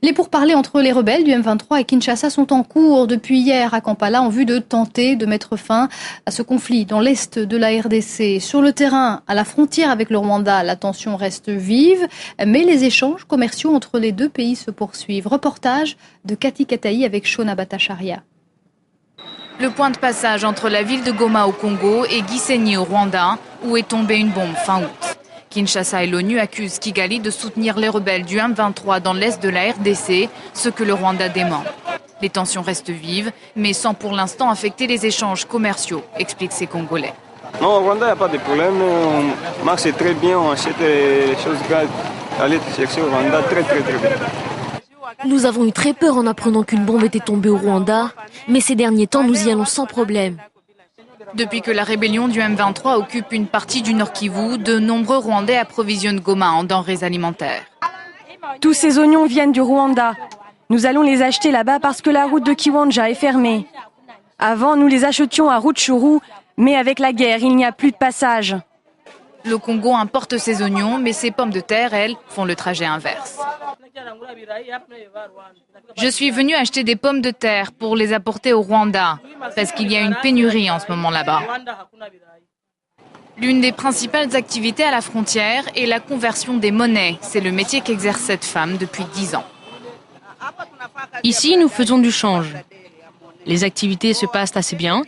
Les pourparlers entre les rebelles du M23 et Kinshasa sont en cours depuis hier à Kampala en vue de tenter de mettre fin à ce conflit dans l'est de la RDC. Sur le terrain, à la frontière avec le Rwanda, la tension reste vive, mais les échanges commerciaux entre les deux pays se poursuivent. Reportage de Cathy Kataï avec Shona Batacharia. Le point de passage entre la ville de Goma au Congo et Gisenyi au Rwanda, où est tombée une bombe fin août. Kinshasa et l'ONU accusent Kigali de soutenir les rebelles du M23 dans l'est de la RDC, ce que le Rwanda dément. Les tensions restent vives, mais sans pour l'instant affecter les échanges commerciaux, expliquent ces Congolais. Non, au Rwanda, il n'y a pas de problème. On marche très bien, on achète les choses graves. Aller chercher au Rwanda très bien. Nous avons eu très peur en apprenant qu'une bombe était tombée au Rwanda, mais ces derniers temps, nous y allons sans problème. Depuis que la rébellion du M23 occupe une partie du Nord Kivu, de nombreux Rwandais approvisionnent Goma en denrées alimentaires. Tous ces oignons viennent du Rwanda. Nous allons les acheter là-bas parce que la route de Kiwanja est fermée. Avant, nous les achetions à Rutshuru, mais avec la guerre, il n'y a plus de passage. Le Congo importe ses oignons, mais ses pommes de terre, elles, font le trajet inverse. Je suis venu acheter des pommes de terre pour les apporter au Rwanda, parce qu'il y a une pénurie en ce moment là-bas. L'une des principales activités à la frontière est la conversion des monnaies. C'est le métier qu'exerce cette femme depuis 10 ans. Ici, nous faisons du change. Les activités se passent assez bien,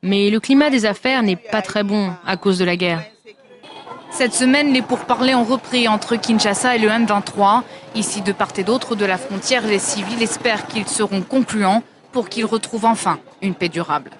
mais le climat des affaires n'est pas très bon à cause de la guerre. Cette semaine, les pourparlers ont repris entre Kinshasa et le M23. Ici, de part et d'autre de la frontière, les civils espèrent qu'ils seront concluants pour qu'ils retrouvent enfin une paix durable.